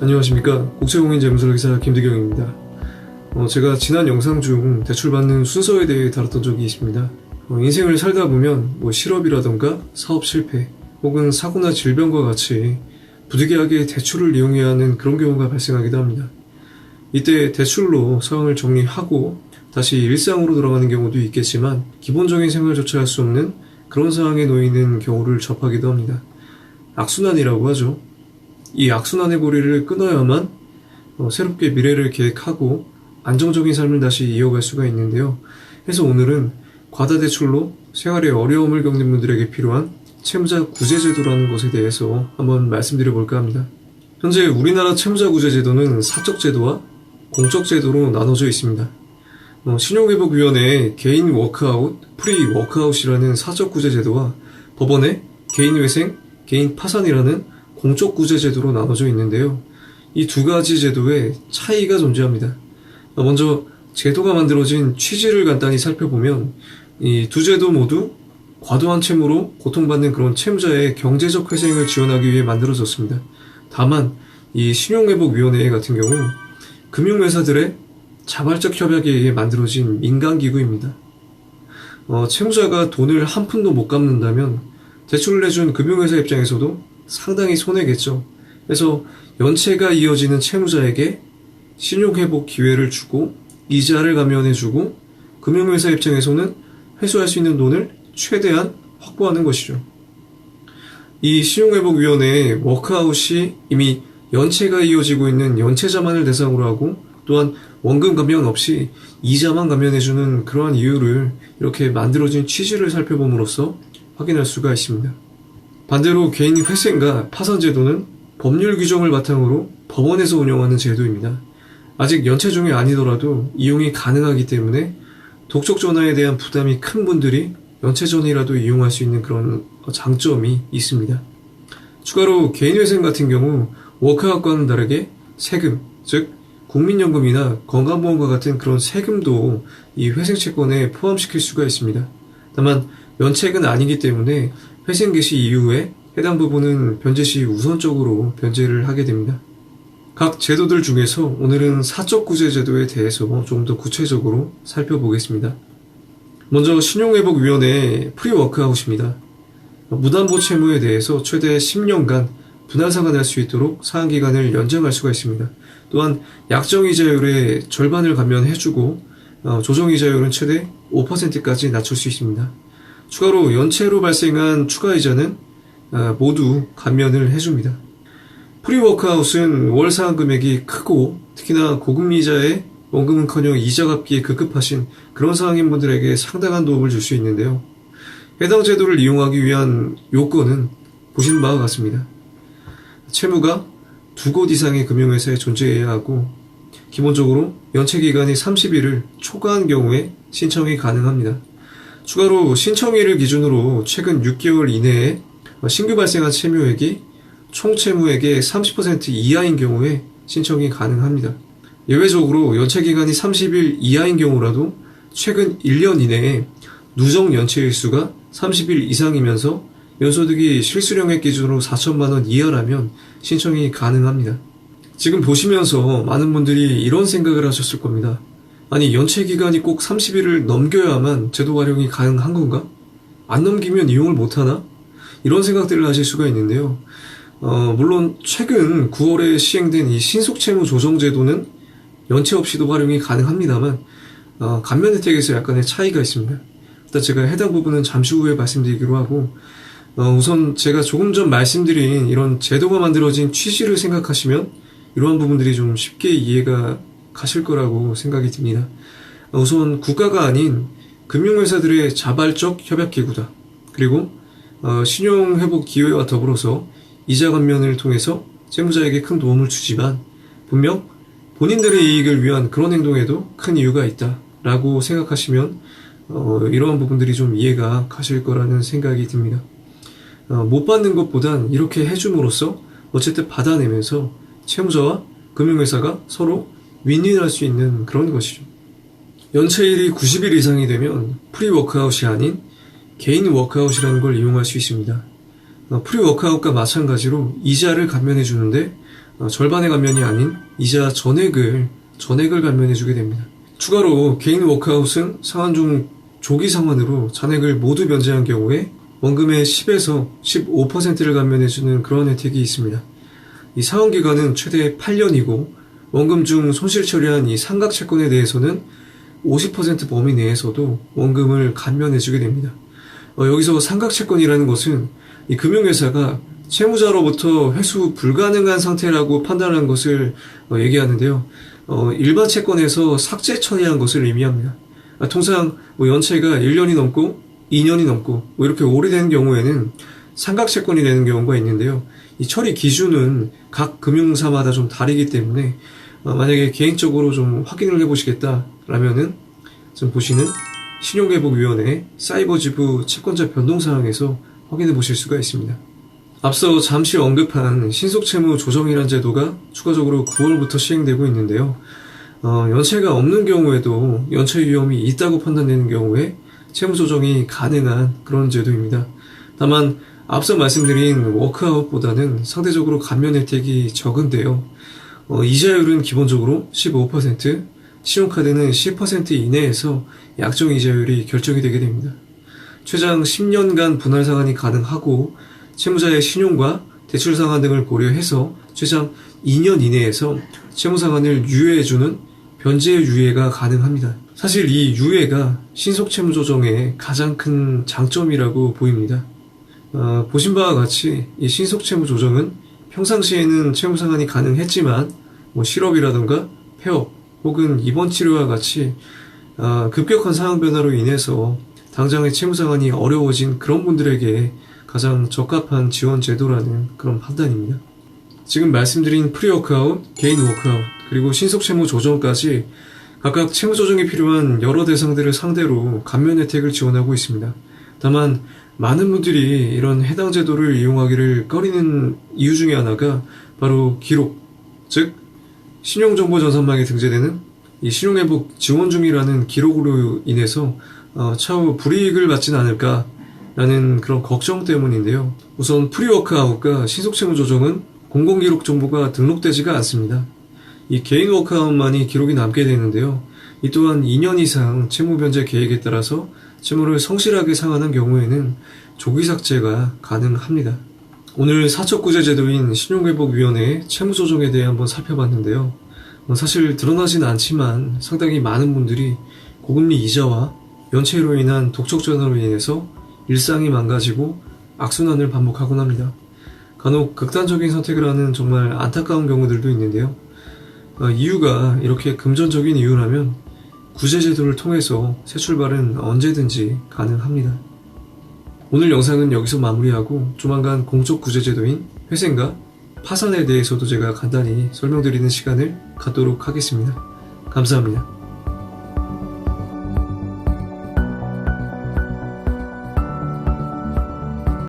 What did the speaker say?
안녕하십니까. 국제공인재무설 기사 김대경입니다. 제가 지난 영상 중 대출받는 순서에 대해 다뤘던 적이 있습니다. 인생을 살다 보면 실업이라던가 사업 실패 혹은 사고나 질병과 같이 부득이하게 대출을 이용해야 하는 그런 경우가 발생하기도 합니다. 이때 대출로 상황을 정리하고 다시 일상으로 돌아가는 경우도 있겠지만 기본적인 생활조차 할 수 없는 그런 상황에 놓이는 경우를 접하기도 합니다. 악순환이라고 하죠. 이 악순환의 고리를 끊어야만 새롭게 미래를 계획하고 안정적인 삶을 다시 이어갈 수가 있는데요. 그래서 오늘은 과다대출로 생활에 어려움을 겪는 분들에게 필요한 채무자 구제제도라는 것에 대해서 한번 말씀드려볼까 합니다. 현재 우리나라 채무자 구제제도는 사적제도와 공적제도로 나눠져 있습니다. 신용회복위원회의 개인 워크아웃, 프리 워크아웃이라는 사적구제제도와 법원의 개인회생, 개인 파산이라는 공적구제제도로 나눠져 있는데요. 이 두 가지 제도에 차이가 존재합니다. 먼저 제도가 만들어진 취지를 간단히 살펴보면 이 두 제도 모두 과도한 채무로 고통받는 그런 채무자의 경제적 회생을 지원하기 위해 만들어졌습니다. 다만 이 신용회복위원회 같은 경우 금융회사들의 자발적 협약에 의해 만들어진 민간기구입니다. 채무자가 돈을 한 푼도 못 갚는다면 대출을 내준 금융회사 입장에서도 상당히 손해겠죠. 그래서 연체가 이어지는 채무자에게 신용회복 기회를 주고 이자를 감면해주고 금융회사 입장에서는 회수할 수 있는 돈을 최대한 확보하는 것이죠. 이 신용회복위원회의 워크아웃이 이미 연체가 이어지고 있는 연체자만을 대상으로 하고 또한 원금 감면 없이 이자만 감면해주는 그러한 이유를 이렇게 만들어진 취지를 살펴봄으로써 확인할 수가 있습니다. 반대로 개인 회생과 파산 제도는 법률 규정을 바탕으로 법원에서 운영하는 제도입니다. 아직 연체 중이 아니더라도 이용이 가능하기 때문에 독촉 전화에 대한 부담이 큰 분들이 연체 전이라도 이용할 수 있는 그런 장점이 있습니다. 추가로 개인 회생 같은 경우 워크아웃과는 다르게 세금, 즉 국민연금이나 건강보험과 같은 그런 세금도 이 회생 채권에 포함시킬 수가 있습니다. 다만 연체액은 아니기 때문에 회생 개시 이후에 해당 부분은 변제 시 우선적으로 변제를 하게 됩니다. 각 제도들 중에서 오늘은 사적구제제도에 대해서 좀 더 구체적으로 살펴보겠습니다. 먼저 신용회복위원회의 프리워크아웃입니다. 무담보 채무에 대해서 최대 10년간 분할상환 할 수 있도록 상환기간을 연장할 수가 있습니다. 또한 약정이자율의 절반을 감면해주고 조정이자율은 최대 5%까지 낮출 수 있습니다. 추가로 연체로 발생한 추가이자는 모두 감면을 해줍니다. 프리워크아웃은 월 상환 금액이 크고 특히나 고금리자의 원금은커녕 이자 갚기에 급급하신 그런 상황인 분들에게 상당한 도움을 줄 수 있는데요. 해당 제도를 이용하기 위한 요건은 보시는 바와 같습니다. 채무가 두 곳 이상의 금융회사에 존재해야 하고 기본적으로 연체기간이 30일을 초과한 경우에 신청이 가능합니다. 추가로 신청일을 기준으로 최근 6개월 이내에 신규 발생한 채무액이 총 채무액의 30% 이하인 경우에 신청이 가능합니다. 예외적으로 연체기간이 30일 이하인 경우라도 최근 1년 이내에 누적 연체일수가 30일 이상이면서 연소득이 실수령액 기준으로 4천만원 이하라면 신청이 가능합니다. 지금 보시면서 많은 분들이 이런 생각을 하셨을 겁니다. 아니 연체기간이 꼭 30일을 넘겨야만 제도 활용이 가능한 건가? 안 넘기면 이용을 못하나? 이런 생각들을 하실 수가 있는데요. 물론 최근 9월에 시행된 이 신속채무 조정제도는 연체 없이도 활용이 가능합니다만 감면 혜택에서 약간의 차이가 있습니다. 일단 제가 해당 부분은 잠시 후에 말씀드리기로 하고 우선 제가 조금 전 말씀드린 이런 제도가 만들어진 취지를 생각하시면 이러한 부분들이 좀 쉽게 이해가 가실 거라고 생각이 듭니다. 우선 국가가 아닌 금융회사들의 자발적 협약기구다. 그리고 신용회복 기회와 더불어서 이자 감면을 통해서 채무자에게 큰 도움을 주지만 분명 본인들의 이익을 위한 그런 행동에도 큰 이유가 있다라고 생각하시면 이러한 부분들이 좀 이해가 가실 거라는 생각이 듭니다. 못 받는 것보단 이렇게 해줌으로써 어쨌든 받아내면서 채무자와 금융회사가 서로 윈윈할 수 있는 그런 것이죠. 연체일이 90일 이상이 되면 프리워크아웃이 아닌 개인 워크아웃이라는 걸 이용할 수 있습니다. 프리워크아웃과 마찬가지로 이자를 감면해 주는데 절반의 감면이 아닌 이자 전액을 감면해주게 됩니다. 추가로 개인 워크아웃은 상환 중 조기 상환으로 잔액을 모두 면제한 경우에 원금의 10에서 15%를 감면해주는 그런 혜택이 있습니다. 이 상환 기간은 최대 8년이고 원금 중 손실 처리한 이 상각 채권에 대해서는 50% 범위 내에서도 원금을 감면해주게 됩니다. 여기서 상각 채권이라는 것은 이 금융회사가 채무자로부터 회수 불가능한 상태라고 판단한 것을 얘기하는데요. 일반 채권에서 삭제 처리한 것을 의미합니다. 통상 연체가 1년이 넘고 2년이 넘고 이렇게 오래된 경우에는 상각 채권이 되는 경우가 있는데요. 이 처리 기준은 각 금융사마다 좀 다르기 때문에 만약에 개인적으로 좀 확인을 해보시겠다라면은 지금 보시는 신용회복위원회 사이버지부 채권자 변동사항에서 확인해 보실 수가 있습니다. 앞서 잠시 언급한 신속채무 조정이란 제도가 추가적으로 9월부터 시행되고 있는데요. 연체가 없는 경우에도 연체 위험이 있다고 판단되는 경우에 채무 조정이 가능한 그런 제도입니다. 다만 앞서 말씀드린 워크아웃보다는 상대적으로 감면 혜택이 적은데요. 이자율은 기본적으로 15%, 신용카드는 10% 이내에서 약정 이자율이 결정이 되게 됩니다. 최장 10년간 분할 상환이 가능하고 채무자의 신용과 대출 상환 등을 고려해서 최장 2년 이내에서 채무 상환을 유예해주는 변제 유예가 가능합니다. 사실 이 유예가 신속 채무 조정의 가장 큰 장점이라고 보입니다. 보신 바와 같이 이 신속 채무 조정은 평상시에는 채무 상환이 가능했지만 실업이라든가 폐업 혹은 입원 치료와 같이 급격한 상황 변화로 인해서 당장의 채무 상환이 어려워진 그런 분들에게 가장 적합한 지원 제도라는 그런 판단입니다. 지금 말씀드린 프리워크아웃, 개인 워크아웃, 그리고 신속 채무 조정까지 각각 채무 조정이 필요한 여러 대상들을 상대로 감면 혜택을 지원하고 있습니다. 다만 많은 분들이 이런 해당 제도를 이용하기를 꺼리는 이유 중에 하나가 바로 기록, 즉 신용정보 전산망에 등재되는 이 신용회복 지원 중이라는 기록으로 인해서 차후 불이익을 받지는 않을까라는 그런 걱정 때문인데요. 우선 프리워크아웃과 신속채무 조정은 공공기록 정보가 등록되지가 않습니다. 이 개인 워크아웃만이 기록이 남게 되는데요. 이 또한 2년 이상 채무 변제 계획에 따라서 채무를 성실하게 상환한 경우에는 조기 삭제가 가능합니다. 오늘 사적구제 제도인 신용회복위원회의 채무 조정에 대해 한번 살펴봤는데요. 사실 드러나진 않지만 상당히 많은 분들이 고금리 이자와 연체로 인한 독촉 전화로 인해서 일상이 망가지고 악순환을 반복하곤 합니다. 간혹 극단적인 선택을 하는 정말 안타까운 경우들도 있는데요. 이유가 이렇게 금전적인 이유라면 구제제도를 통해서 새 출발은 언제든지 가능합니다. 오늘 영상은 여기서 마무리하고 조만간 공적 구제제도인 회생과 파산에 대해서도 제가 간단히 설명드리는 시간을 갖도록 하겠습니다. 감사합니다.